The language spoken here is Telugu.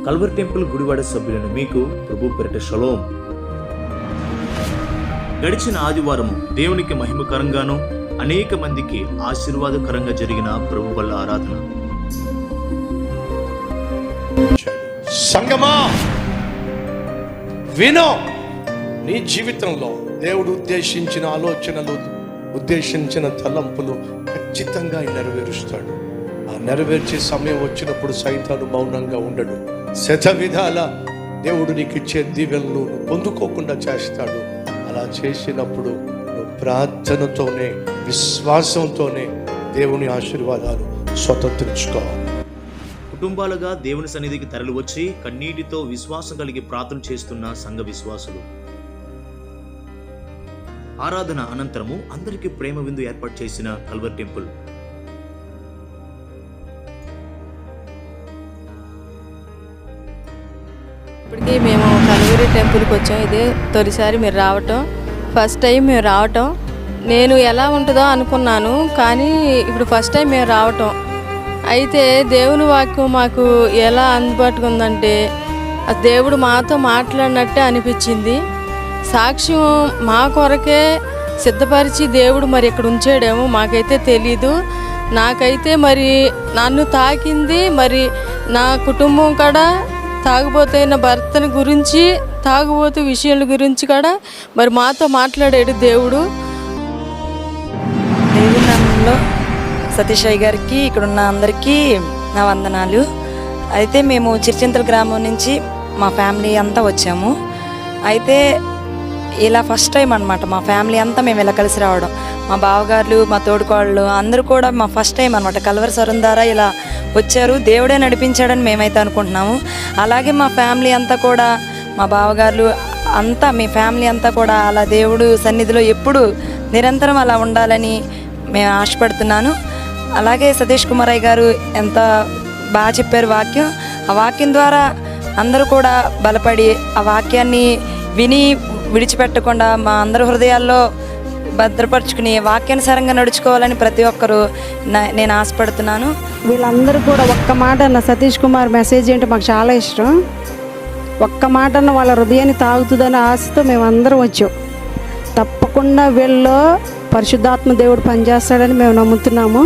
కల్వరి టెంపుల్ గుడివాడ సభ్యులను మీకు ప్రభు పేరిట షలోం. గడిచిన ఆదివారం దేవునికి మహిమకరంగాను అనేక మందికి ఆశీర్వాదకరంగా జరిగిన ప్రభు వల్ల ఆరాధన. సంగమా వినో, నీ జీవితంలో దేవుడు ఉద్దేశించిన ఆలోచనలు, ఉద్దేశించిన తలంపులు ఖచ్చితంగా నెరవేరుస్తాడు. ఆ నెరవేర్చే సమయం వచ్చినప్పుడు సైతాను మౌనంగా ఉండడు. శతవిధాల దేవుడు నీకు ఇచ్చే దీవెనలు పొందుకోకుండా చేస్తాడు. అలా చేసినప్పుడు నువ్వు ప్రార్థనతోనే, విశ్వాసంతోనే దేవుని ఆశీర్వాదాలు స్వతంత్రించుకోవాలి. కుటుంబాలుగా దేవుని సన్నిధికి తరలి వచ్చి కన్నీటితో విశ్వాసం కలిగి ప్రార్థన చేస్తున్న సంఘ విశ్వాసులు. ఆరాధన అనంతరము అందరికీ ప్రేమ విందు ఏర్పాటు చేసిన కల్వరి టెంపుల్. ఇప్పటికీ మేము కల్వరి టెంపుల్కి వచ్చాం. ఇదే తొలిసారి మీరు రావటం, ఫస్ట్ టైం మేము రావటం. నేను ఎలా ఉంటుందో అనుకున్నాను, కానీ ఇప్పుడు ఫస్ట్ టైం మేము రావటం. అయితే దేవుని వాక్యం మాకు ఎలా అందుబాటుగా ఉందంటే, దేవుడు మాతో మాట్లాడినట్టే అనిపించింది. సాక్ష్యం మా కొరకే సిద్ధపరిచి దేవుడు మరి ఇక్కడ ఉంచాడేమో మాకైతే తెలీదు. నాకైతే మరి నన్ను తాకింది, మరి నా కుటుంబం కూడా తాగుబోతైన భర్తని గురించి, తాగుబోతు విషయాల గురించి కూడా మరి మాతో మాట్లాడాడు దేవుడు. దేవుని నామంలో సతీష్ అయ్య గారికి, ఇక్కడున్న అందరికీ నా వందనాలు. అయితే మేము చిర్చింతల గ్రామం నుంచి మా ఫ్యామిలీ అంతా వచ్చాము. అయితే ఇలా ఫస్ట్ టైం అనమాట మా ఫ్యామిలీ అంతా మేము ఇలా కలిసి రావడం. మా బావగారులు, మా తోడుకోళ్ళు అందరూ కూడా మా ఫస్ట్ టైం అనమాట కల్వరి స్వరం ద్వారా ఇలా వచ్చారు. దేవుడే నడిపించాడని మేమైతే అనుకుంటున్నాము. అలాగే మా ఫ్యామిలీ అంతా కూడా, మా బావగారులు అంతా, మీ ఫ్యామిలీ అంతా కూడా అలా దేవుడు సన్నిధిలో ఎప్పుడు నిరంతరం అలా ఉండాలని మేము ఆశపడుతున్నాను. అలాగే సతీష్ కుమార్ అయ్య గారు ఎంత బాగా చెప్పారు వాక్యం. ఆ వాక్యం ద్వారా అందరూ కూడా బలపడి ఆ వాక్యాన్ని విని విడిచిపెట్టకుండా మా అందరి హృదయాల్లో భద్రపరుచుకుని వాక్యానుసారంగా నడుచుకోవాలని ప్రతి ఒక్కరూ నేను ఆశపడుతున్నాను. వీళ్ళందరూ కూడా ఒక్క మాట అన్న సతీష్ కుమార్ మెసేజ్ అంటే మాకు చాలా ఇష్టం. ఒక్క మాట అన్న వాళ్ళ హృదయాన్ని తాగుతుందని ఆశతో మేమందరం వచ్చాం. తప్పకుండా వీళ్ళలో పరిశుద్ధాత్మ దేవుడు పనిచేస్తాడని మేము నమ్ముతున్నాము.